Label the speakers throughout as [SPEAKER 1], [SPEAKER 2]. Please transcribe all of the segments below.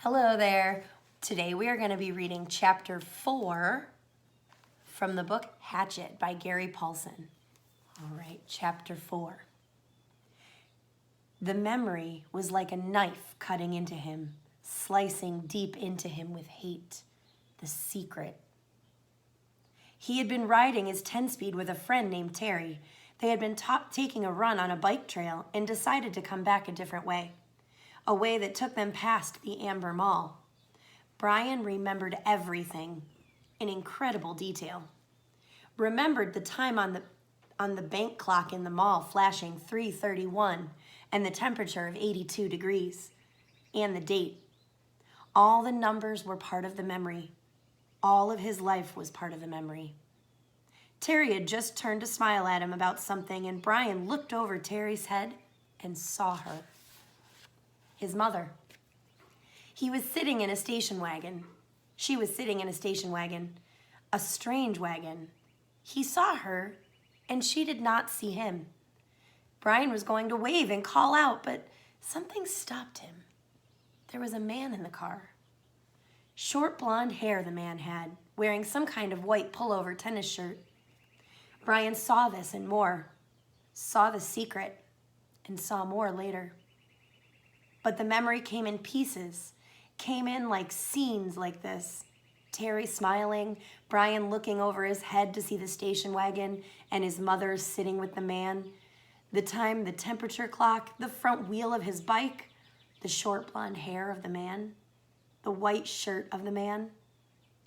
[SPEAKER 1] Hello there. Today we are going to be reading chapter 4 from the book Hatchet by Gary Paulsen. All right, chapter 4. The memory was like a knife cutting into him, slicing deep into him with hate. The secret. He had been riding his 10-speed with a friend named Terry. They had been taking a run on a bike trail and decided to come back a different way. A way that took them past the Amber Mall. Brian remembered everything in incredible detail. Remembered the time on the bank clock in the mall flashing 3:31 and the temperature of 82 degrees and the date. All the numbers were part of the memory. All of his life was part of the memory. Terry had just turned to smile at him about something, and Brian looked over Terry's head and saw her. His mother. He was sitting in a station wagon. She was sitting in a station wagon, a strange wagon. He saw her, and she did not see him. Brian was going to wave and call out, but something stopped him. There was a man in the car. Short blonde hair the man had, wearing some kind of white pullover tennis shirt. Brian saw this and more, saw the secret, and saw more later. But the memory came in pieces, came in like scenes like this. Terry smiling, Brian looking over his head to see the station wagon, and his mother sitting with the man. The time, the temperature clock, the front wheel of his bike, the short blonde hair of the man, the white shirt of the man.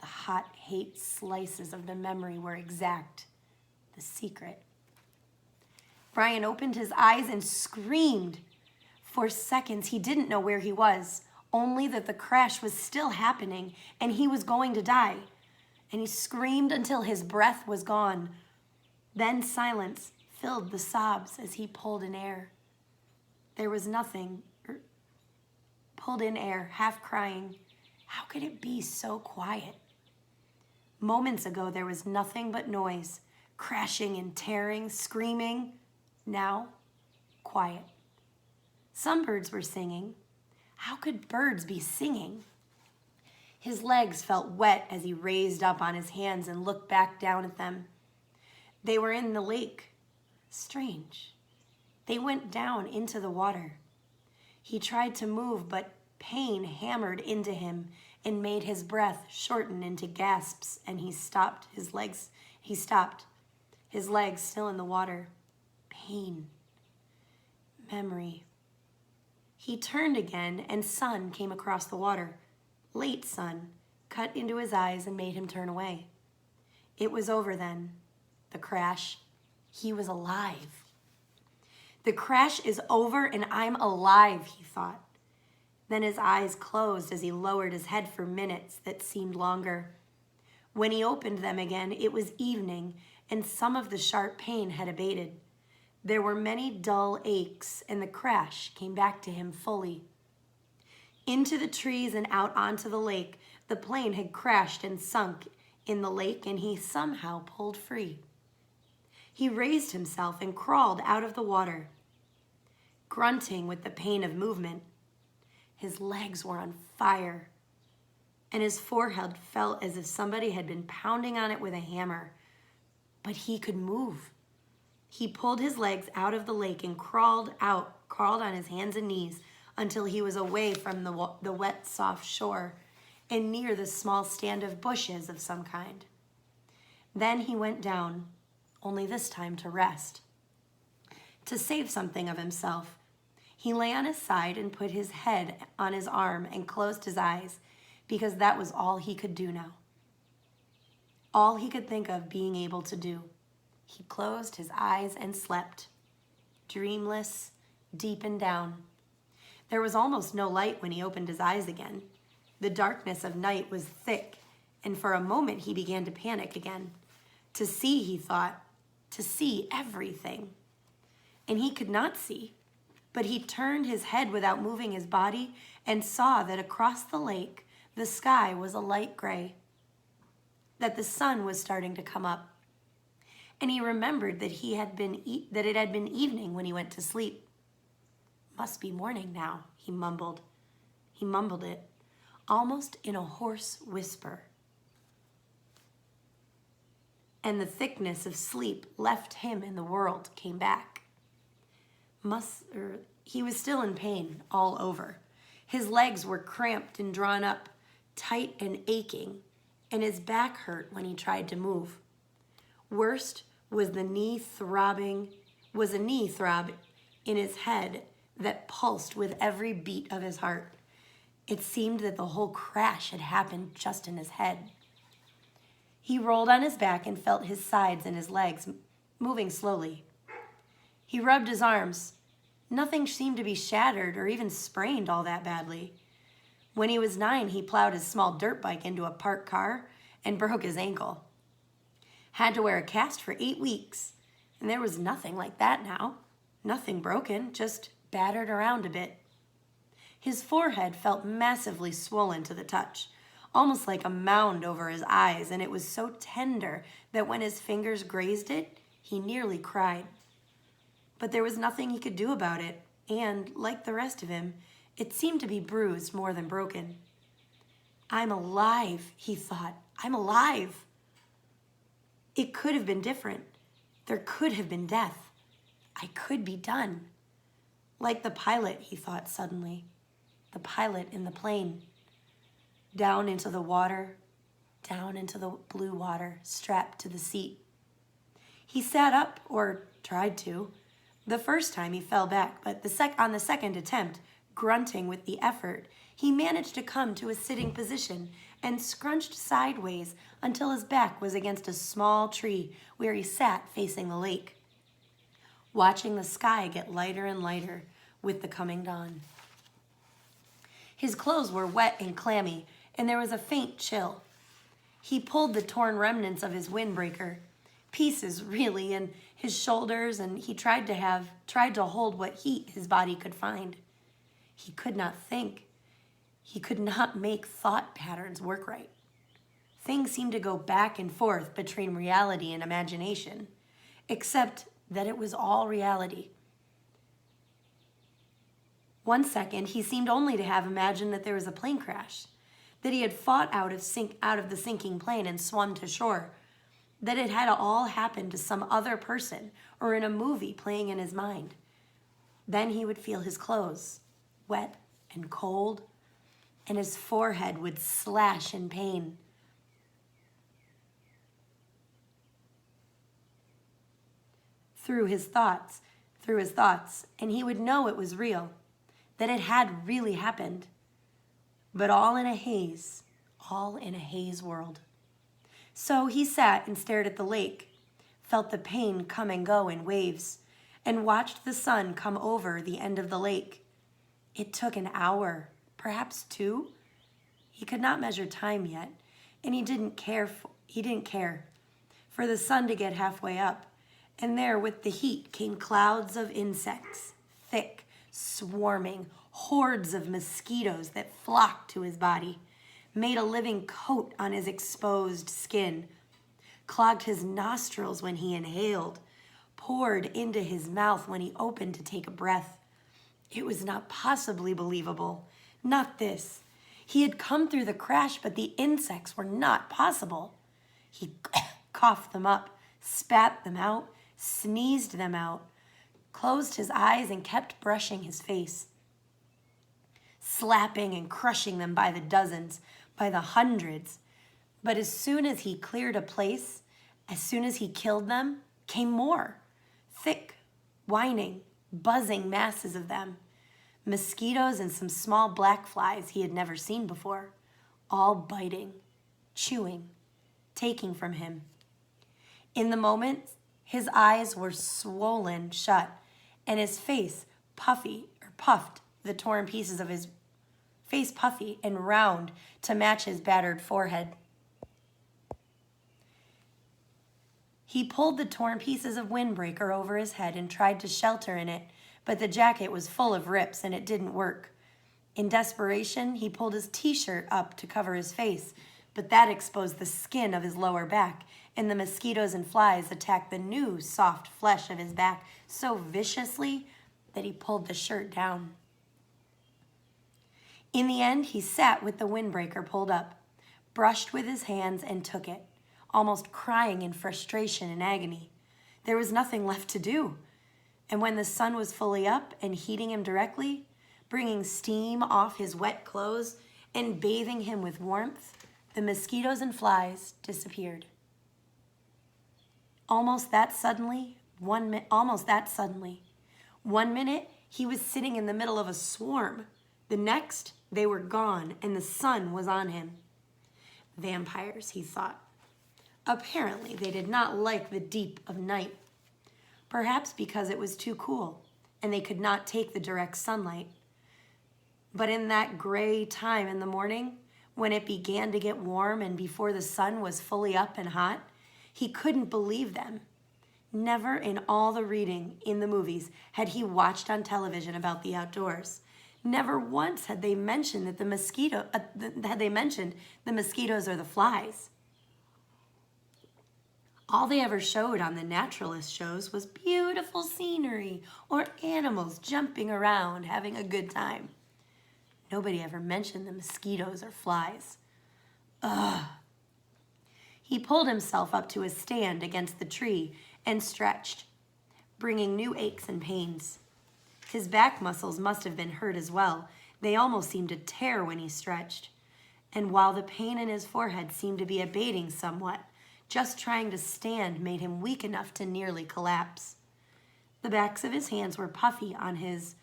[SPEAKER 1] The hot hate slices of the memory were exact. The secret. Brian opened his eyes and screamed. For seconds, he didn't know where he was, only that the crash was still happening and he was going to die. And he screamed until his breath was gone. Then silence filled the sobs as he pulled in air. There was nothing. Pulled in air, half crying. How could it be so quiet? Moments ago, there was nothing but noise, crashing and tearing, screaming. Now, quiet. Some birds were singing. How could birds be singing? His legs felt wet as he raised up on his hands and looked back down at them. They were in the lake. Strange. They went down into the water. He tried to move, but pain hammered into him and made his breath shorten into gasps, and he stopped. His legs still in the water. Pain. Memory. He turned again, and sun came across the water. Late sun cut into his eyes and made him turn away. It was over then. The crash. He was alive. The crash is over and I'm alive, he thought. Then his eyes closed as he lowered his head for minutes that seemed longer. When he opened them again, it was evening, and some of the sharp pain had abated. There were many dull aches, and the crash came back to him fully. Into the trees and out onto the lake, the plane had crashed and sunk in the lake, and he somehow pulled free. He raised himself and crawled out of the water, grunting with the pain of movement. His legs were on fire, and his forehead felt as if somebody had been pounding on it with a hammer. But he could move. He pulled his legs out of the lake and crawled on his hands and knees until he was away from the wet, soft shore and near the small stand of bushes of some kind. Then he went down, only this time to rest. To save something of himself, he lay on his side and put his head on his arm and closed his eyes, because that was all he could do now. All he could think of being able to do. He closed his eyes and slept, dreamless, deep and down. There was almost no light when he opened his eyes again. The darkness of night was thick, and for a moment he began to panic again. To see, he thought, to see everything. And he could not see, but he turned his head without moving his body and saw that across the lake, the sky was a light gray, that the sun was starting to come up. And he remembered that it had been evening when he went to sleep. Must be morning now, he mumbled. He mumbled it. almost in a hoarse whisper. And the thickness of sleep left him and the world came back. He was still in pain all over. His legs were cramped and drawn up, tight and aching, and his back hurt when he tried to move. Worst was a knee throb in his head that pulsed with every beat of his heart. It seemed that the whole crash had happened just in his head. He rolled on his back and felt his sides and his legs moving slowly. He rubbed his arms. Nothing seemed to be shattered or even sprained all that badly. When he was 9, he plowed his small dirt bike into a parked car and broke his ankle. Had to wear a cast for 8 weeks, and there was nothing like that now. Nothing broken, just battered around a bit. His forehead felt massively swollen to the touch, almost like a mound over his eyes, and it was so tender that when his fingers grazed it, he nearly cried. But there was nothing he could do about it, and, like the rest of him, it seemed to be bruised more than broken. I'm alive, he thought. I'm alive. It could have been different. There could have been death. I could be done. Like the pilot, he thought suddenly. The pilot in the plane. Down into the water, down into the blue water, strapped to the seat. He sat up, or tried to. The first time he fell back, but on the second attempt, grunting with the effort, he managed to come to a sitting position and scrunched sideways until his back was against a small tree where he sat facing the lake, watching the sky get lighter and lighter with the coming dawn. His clothes were wet and clammy, and there was a faint chill. He pulled the torn remnants of his windbreaker, pieces really, in his shoulders, and he tried to hold what heat his body could find. He could not think. He could not make thought patterns work right. Things seemed to go back and forth between reality and imagination, except that it was all reality. One second, he seemed only to have imagined that there was a plane crash, that he had fought out of the sinking plane and swum to shore, that it had all happened to some other person or in a movie playing in his mind. Then he would feel his clothes, wet and cold, and his forehead would slash in pain. Through his thoughts, and he would know it was real, that it had really happened, but all in a haze world. So he sat and stared at the lake, felt the pain come and go in waves, and watched the sun come over the end of the lake. It took an hour, perhaps 2. He could not measure time yet, and he didn't care for the sun to get halfway up, and there with the heat came clouds of insects, thick, swarming, hordes of mosquitoes that flocked to his body, made a living coat on his exposed skin, clogged his nostrils when he inhaled, poured into his mouth when he opened to take a breath. It was not possibly believable. Not this. He had come through the crash, but the insects were not possible. He coughed them up, spat them out, sneezed them out, closed his eyes and kept brushing his face, slapping and crushing them by the dozens, by the hundreds. But as soon as he cleared a place, as soon as he killed them, came more. Thick, whining, buzzing masses of them. Mosquitoes and some small black flies he had never seen before, all biting, chewing, taking from him. In the moment, his eyes were swollen shut, and his face puffed, the torn pieces of his face puffy and round to match his battered forehead. He pulled the torn pieces of windbreaker over his head and tried to shelter in it, but the jacket was full of rips and it didn't work. In desperation, he pulled his t-shirt up to cover his face, but that exposed the skin of his lower back, and the mosquitoes and flies attacked the new soft flesh of his back so viciously that he pulled the shirt down. In the end, he sat with the windbreaker pulled up, brushed with his hands, and took it, almost crying in frustration and agony. There was nothing left to do. And when the sun was fully up and heating him directly, bringing steam off his wet clothes and bathing him with warmth, the mosquitoes and flies disappeared. Almost that suddenly. 1 minute, he was sitting in the middle of a swarm. The next, they were gone, and the sun was on him. Vampires, he thought. Apparently, they did not like the deep of night. Perhaps because it was too cool, and they could not take the direct sunlight. But in that gray time in the morning, when it began to get warm and before the sun was fully up and hot, he couldn't believe them. Never in all the reading in the movies had he watched on television about the outdoors. Never once had they mentioned the mosquitoes or the flies. All they ever showed on the naturalist shows was beautiful scenery or animals jumping around having a good time. Nobody ever mentioned the mosquitoes or flies. Ugh. He pulled himself up to a stand against the tree and stretched, bringing new aches and pains. His back muscles must have been hurt as well. They almost seemed to tear when he stretched. And while the pain in his forehead seemed to be abating somewhat, just trying to stand made him weak enough to nearly collapse. The backs of his hands were puffy and his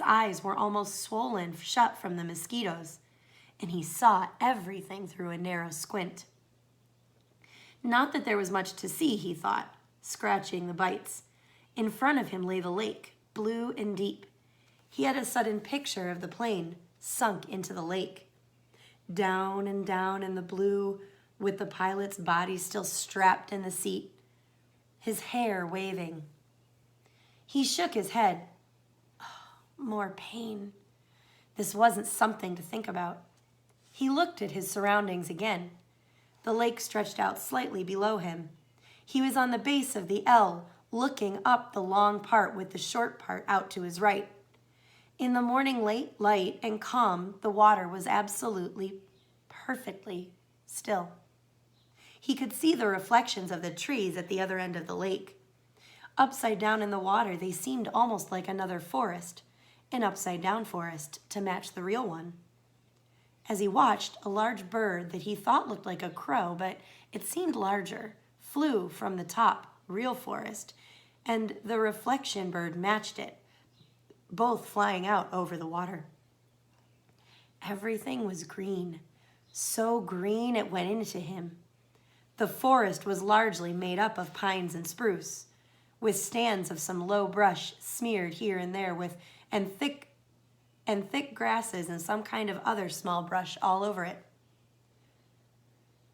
[SPEAKER 1] eyes were almost swollen shut from the mosquitoes, and he saw everything through a narrow squint. Not that there was much to see, he thought, scratching the bites. In front of him lay the lake, blue and deep. He had a sudden picture of the plane sunk into the lake. Down and down in the blue, with the pilot's body still strapped in the seat, his hair waving. He shook his head. Oh, more pain. This wasn't something to think about. He looked at his surroundings again. The lake stretched out slightly below him. He was on the base of the L, looking up the long part with the short part out to his right. In the morning light and calm, the water was absolutely, perfectly still. He could see the reflections of the trees at the other end of the lake. Upside down in the water, they seemed almost like another forest, an upside-down forest to match the real one. As he watched, a large bird that he thought looked like a crow, but it seemed larger, flew from the top, real forest, and the reflection bird matched it, both flying out over the water. Everything was green, so green it went into him. The forest was largely made up of pines and spruce, with stands of some low brush smeared here and there and thick grasses and some kind of other small brush all over it.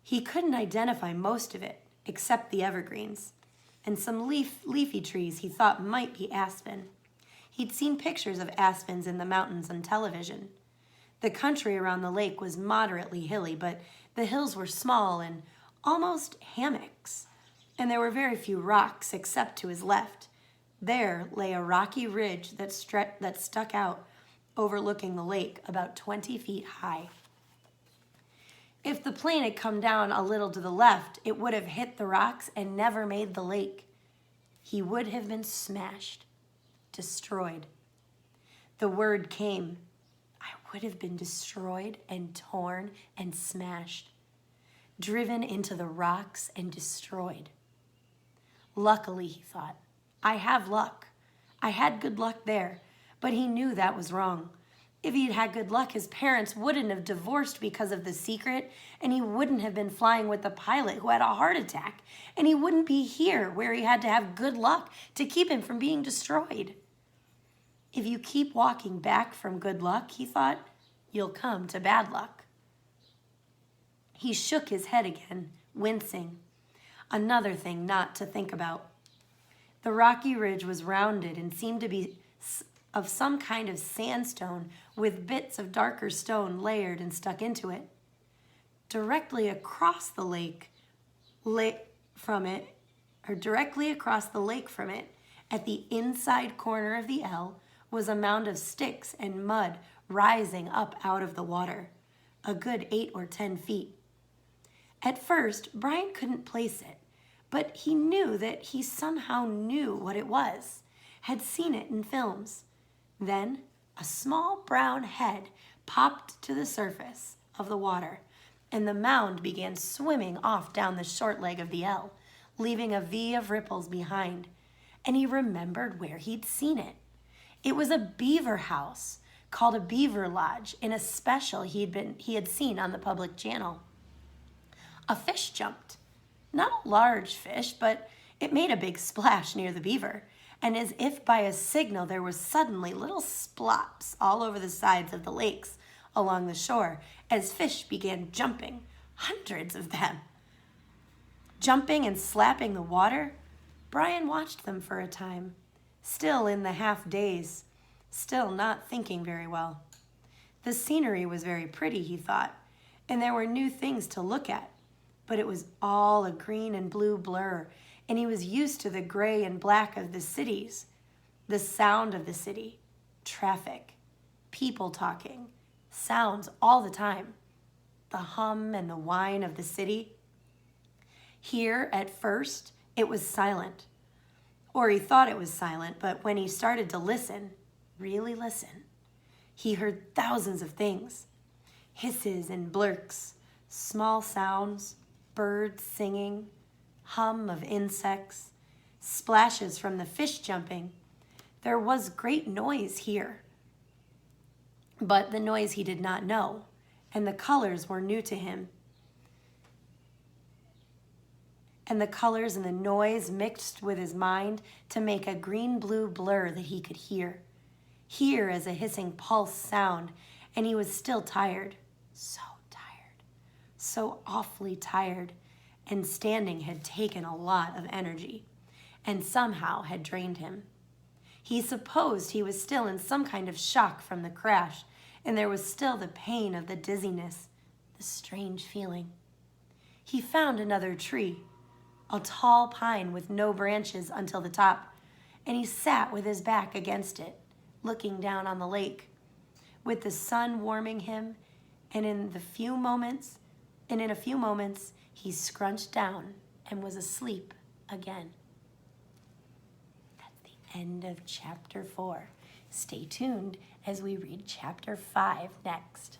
[SPEAKER 1] He couldn't identify most of it, except the evergreens, and some leafy trees he thought might be aspen. He'd seen pictures of aspens in the mountains on television. The country around the lake was moderately hilly, but the hills were small and almost hammocks, and there were very few rocks except to his left. There lay a rocky ridge that stuck out, overlooking the lake about 20 feet high. If the plane had come down a little to the left, it would have hit the rocks and never made the lake. He would have been smashed, destroyed. The word came. I would have been destroyed and torn and smashed, driven into the rocks and destroyed. Luckily, he thought, I have luck. I had good luck there, but he knew that was wrong. If he'd had good luck, his parents wouldn't have divorced because of the secret, and he wouldn't have been flying with the pilot who had a heart attack, and he wouldn't be here where he had to have good luck to keep him from being destroyed. If you keep walking back from good luck, he thought, you'll come to bad luck. He shook his head again, wincing. Another thing not to think about. The rocky ridge was rounded and seemed to be of some kind of sandstone with bits of darker stone layered and stuck into it. Directly across the lake from it, at the inside corner of the L, was a mound of sticks and mud rising up out of the water, a good 8 or 10 feet. At first, Brian couldn't place it, but he knew that he somehow knew what it was, had seen it in films. Then, a small brown head popped to the surface of the water, and the mound began swimming off down the short leg of the L, leaving a V of ripples behind. And he remembered where he'd seen it. It was a beaver house called a beaver lodge in a special he had seen on the public channel. A fish jumped. Not a large fish, but it made a big splash near the beaver, and as if by a signal there was suddenly little splops all over the sides of the lakes along the shore as fish began jumping, hundreds of them. Jumping and slapping the water, Brian watched them for a time, still in the half-daze, still not thinking very well. The scenery was very pretty, he thought, and there were new things to look at, but it was all a green and blue blur, and he was used to the gray and black of the cities, the sound of the city, traffic, people talking, sounds all the time, the hum and the whine of the city. Here, at first, it was silent, or he thought it was silent, but when he started to listen, really listen, he heard thousands of things, hisses and blurks, small sounds, birds singing, hum of insects, splashes from the fish jumping. There was great noise here, but the noise he did not know, and the colors were new to him. And the colors and the noise mixed with his mind to make a green-blue blur that he could hear as a hissing pulse sound, and he was still tired, so awfully tired, and standing had taken a lot of energy, and somehow had drained him. He supposed he was still in some kind of shock from the crash, and there was still the pain of the dizziness, the strange feeling. He found another tree, a tall pine with no branches until the top, and he sat with his back against it, looking down on the lake, with the sun warming him, and in a few moments, he scrunched down and was asleep again. That's the end of chapter 4. Stay tuned as we read chapter 5 next.